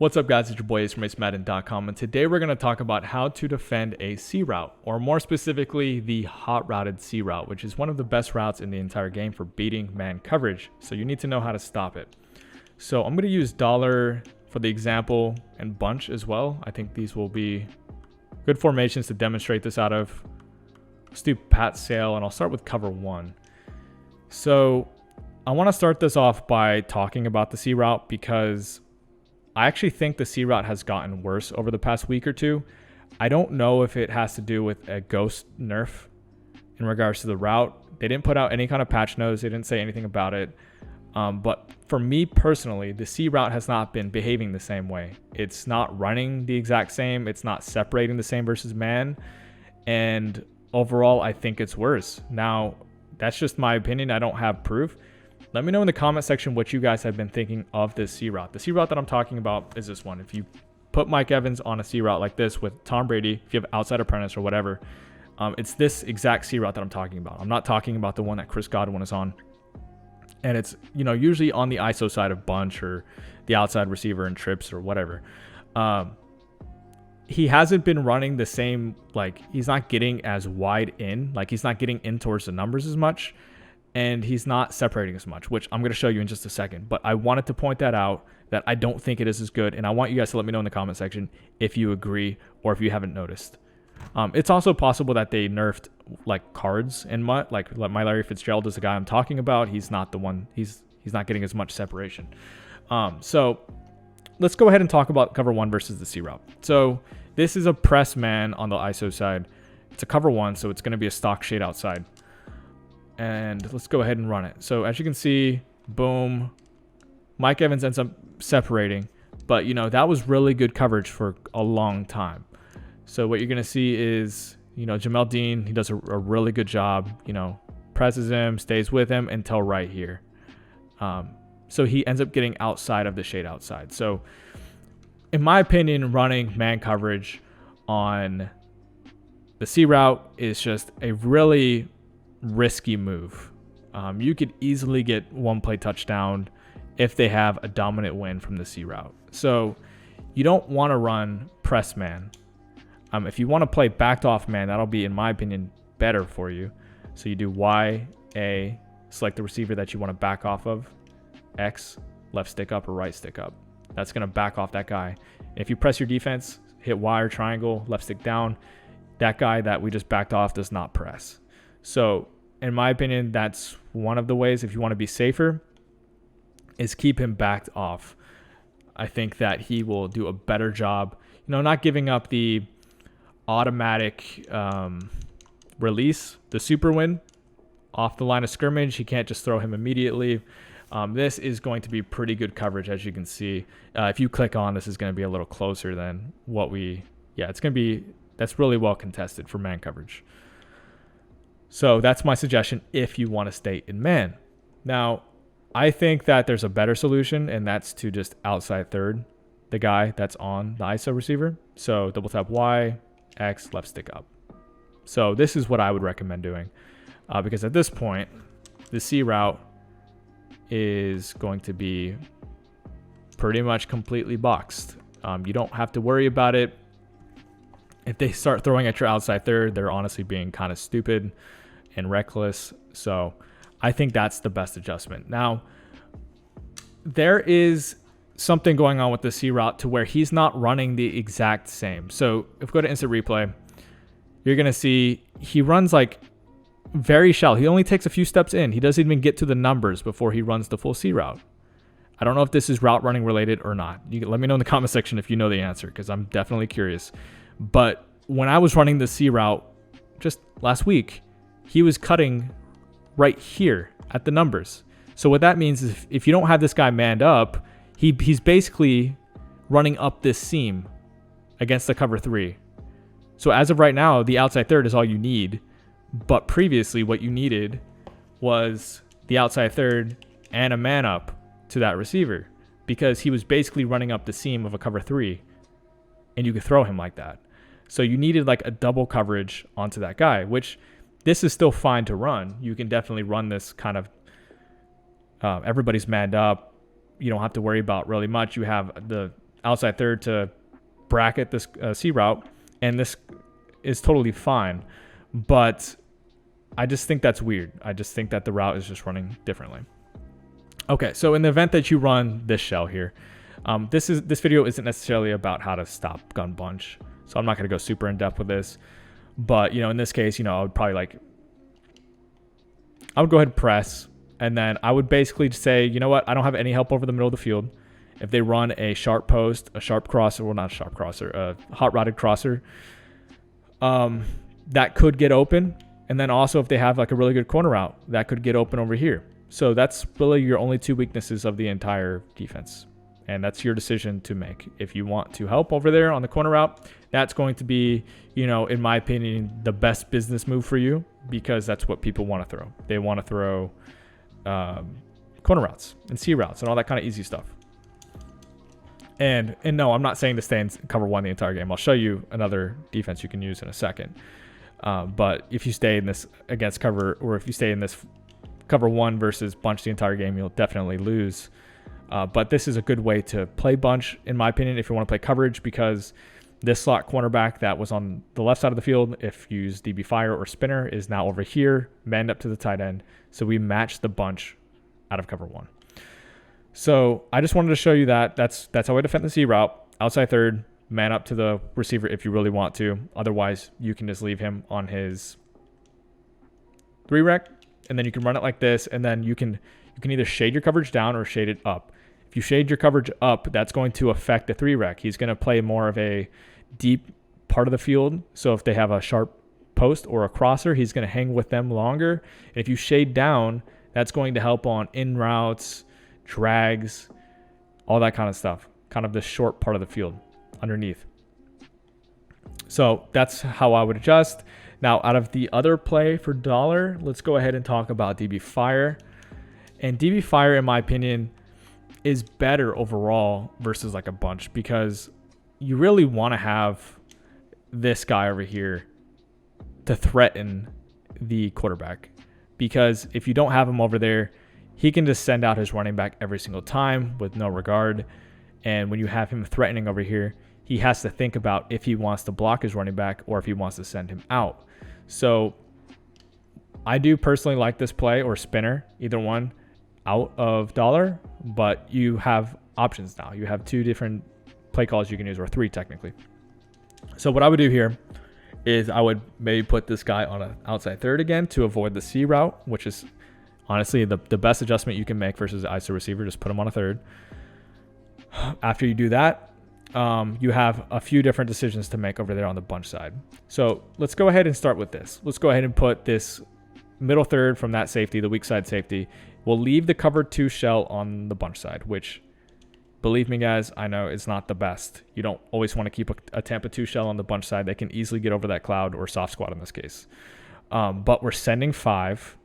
What's up, guys? It's your boy Ace from Madden.com, and today we're going to talk about how to defend a C route, or more specifically, the hot routed C route, which is one of the best routes in the entire game for beating man coverage. So you need to know how to stop it. So I'm going to use dollar for the example and bunch as well. I think these will be good formations to demonstrate this out of. Let's do pat sail, and I'll start with cover one. So I want to start this off by talking about the C route because I actually think the C route has gotten worse over the past week or two. I don't know if it has to do with a ghost nerf in regards to the route. They didn't put out any kind of patch notes. They didn't say anything about it. But for me personally, the C route has not been behaving the same way. It's not running the exact same. It's not separating the same versus man. And overall, I think it's worse. Now, that's just my opinion. I don't have proof. Let me know in the comment section what you guys have been thinking of this C route. The C route that I'm talking about is this one. If you put Mike Evans on a C route like this with Tom Brady, if you have outside apprentice or whatever, it's this exact C route that I'm talking about. I'm not talking about the one that Chris Godwin is on. And it's, usually on the ISO side of bunch or the outside receiver and trips or whatever. He hasn't been running the same, he's not getting as wide in, he's not getting in towards the numbers as much. And he's not separating as much, which I'm going to show you in just a second. But I wanted to point that out, that I don't think it is as good. And I want you guys to let me know in the comment section if you agree or if you haven't noticed. It's also possible that they nerfed cards in MUT. Like my Larry Fitzgerald is the guy I'm talking about. He's not the one. He's not getting as much separation. So let's go ahead and talk about cover one versus the C route. So this is a press man on the ISO side. It's a cover one, so it's going to be a stock shade outside. And let's go ahead and run it. So as you can see, boom, Mike Evans ends up separating. But, that was really good coverage for a long time. So what you're going to see is, Jamel Dean, he does a really good job, presses him, stays with him until right here. So he ends up getting outside of the shade outside. So in my opinion, running man coverage on the C route is just a really risky move. You could easily get one play touchdown if they have a dominant win from the C route. So you don't want to run press man. If you want to play backed off man, that'll be, in my opinion, better for you. So you do Y, A, select the receiver that you want to back off of, X, left stick up or right stick up. That's going to back off that guy. And if you press your defense, hit Y or triangle, left stick down, that guy that we just backed off does not press. So, in my opinion, that's one of the ways, if you want to be safer, is keep him backed off. I think that he will do a better job, not giving up the automatic release, the super win off the line of scrimmage. He can't just throw him immediately. This is going to be pretty good coverage, as you can see. If you click on, this is going to be a little closer than what that's really well contested for man coverage. So that's my suggestion if you want to stay in man. Now, I think that there's a better solution, and that's to just outside third the guy that's on the ISO receiver. So double tap Y, X, left stick up. So this is what I would recommend doing because at this point, the C route is going to be pretty much completely boxed. You don't have to worry about it. If they start throwing at your outside third, they're honestly being kind of stupid and reckless. So I think that's the best adjustment. Now, there is something going on with the C route to where he's not running the exact same. So if we go to instant replay, you're going to see he runs very shallow. He only takes a few steps in. He doesn't even get to the numbers before he runs the full C route. I don't know if this is route running related or not. You can let me know in the comment section if you know the answer, because I'm definitely curious. But when I was running the C route just last week, he was cutting right here at the numbers. So what that means is if you don't have this guy manned up, he's basically running up this seam against the cover three. So as of right now, the outside third is all you need. But previously, what you needed was the outside third and a man up to that receiver, because he was basically running up the seam of a cover three, and you could throw him like that. So you needed a double coverage onto that guy, which this is still fine to run. You can definitely run this kind of everybody's manned up. You don't have to worry about really much. You have the outside third to bracket this C route, and this is totally fine. But I just think that's weird. I just think that the route is just running differently. Okay, so in the event that you run this shell here, this video isn't necessarily about how to stop gun bunch, so I'm not going to go super in depth with this. But in this case, I would probably I would go ahead and press, and then I would basically say, you know what, I don't have any help over the middle of the field. If they run a sharp post, a sharp crosser, well, not a sharp crosser, a hot rodded crosser, that could get open. And then also if they have a really good corner route, that could get open over here. So that's really your only two weaknesses of the entire defense. And that's your decision to make. If you want to help over there on the corner route, that's going to be, in my opinion, the best business move for you, because that's what people want to throw. They want to throw corner routes and C routes and all that kind of easy stuff. And no, I'm not saying to stay in cover one the entire game. I'll show you another defense you can use in a second. But if you stay in this against cover, or if you stay in this cover one versus bunch the entire game, you'll definitely lose. But this is a good way to play bunch, in my opinion, if you want to play coverage, because this slot cornerback that was on the left side of the field, if you use DB fire or spinner, is now over here, manned up to the tight end. So we match the bunch out of cover one. So I just wanted to show you that. That's how I defend the C route. Outside third, man up to the receiver if you really want to. Otherwise, you can just leave him on his 3-rec, and then you can run it like this, and then you can either shade your coverage down or shade it up. If you shade your coverage up, that's going to affect the 3-rec. He's going to play more of a deep part of the field. So if they have a sharp post or a crosser, he's going to hang with them longer. And if you shade down, that's going to help on in routes, drags, all that kind of stuff. Kind of the short part of the field underneath. So that's how I would adjust. Now, out of the other play for dollar, let's go ahead and talk about DB Fire. And DB Fire, in my opinion, is better overall versus a bunch, because you really want to have this guy over here to threaten the quarterback. Because if you don't have him over there, he can just send out his running back every single time with no regard. And when you have him threatening over here, he has to think about if he wants to block his running back or if he wants to send him out. So I do personally like this play, or spinner, either one, out of dollar, but you have options now. You have two different play calls you can use, or three technically. So what I would do here is I would maybe put this guy on an outside third again to avoid the C route, which is honestly the best adjustment you can make versus the ISO receiver. Just put him on a third. After you do that, you have a few different decisions to make over there on the bunch side. So let's go ahead and start with this. Let's go ahead and put this middle third from that safety, the weak side safety. We'll leave the cover 2 shell on the bunch side, which, believe me, guys, I know it's not the best. You don't always want to keep a Tampa 2 shell on the bunch side. They can easily get over that cloud, or soft squat in this case. But we're sending 5.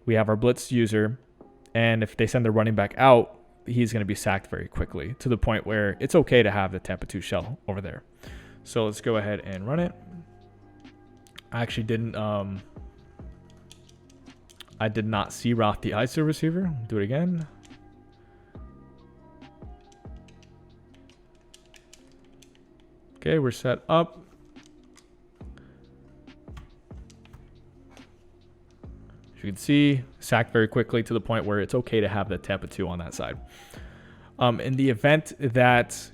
We have our blitz user, and if they send their running back out, he's going to be sacked very quickly, to the point where it's okay to have the Tampa 2 shell over there. So let's go ahead and run it. I actually didn't... I did not see route the ISO receiver. Do it again. Okay, we're set up. As you can see, sacked very quickly, to the point where it's okay to have the Tampa 2 on that side. In the event that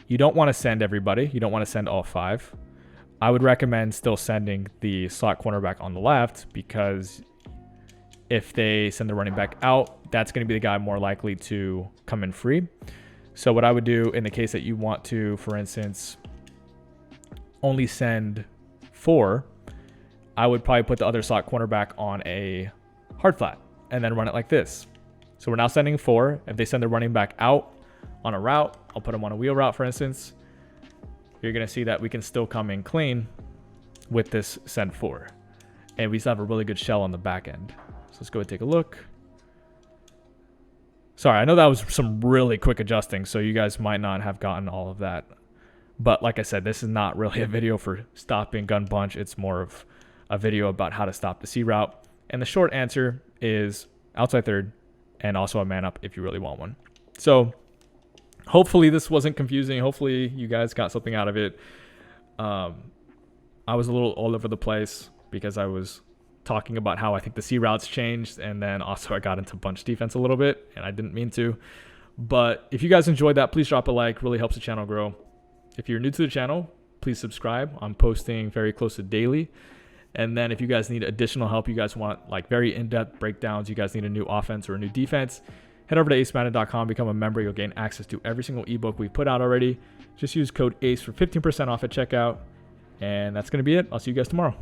you don't want to send everybody, you don't want to send all 5, I would recommend still sending the slot cornerback on the left, because if they send the running back out, that's going to be the guy more likely to come in free. So what I would do in the case that you want to, for instance, only send 4, I would probably put the other slot cornerback on a hard flat and then run it like this. So we're now sending 4. If they send the running back out on a route, I'll put them on a wheel route, for instance. You're going to see that we can still come in clean with this send 4. And we still have a really good shell on the back end. So let's go ahead and take a look. Sorry, I know that was some really quick adjusting, so you guys might not have gotten all of that. But like I said, this is not really a video for stopping gun bunch. It's more of a video about how to stop the C route. And the short answer is outside third, and also a man up if you really want one. So Hopefully this wasn't confusing. Hopefully you guys got something out of it. I was a little all over the place because I was talking about how I think the C routes changed, and then also I got into bunch defense a little bit, and I didn't mean to. But if you guys enjoyed that, please drop a like. Really helps the channel grow. If you're new to the channel, please subscribe. I'm posting very close to daily. And then if you guys need additional help, you guys want like very in-depth breakdowns, you guys need a new offense or a new defense, head over to acemadden.com, become a member. You'll gain access to every single ebook we've put out already. Just use code ACE for 15% off at checkout. And that's going to be it. I'll see you guys tomorrow.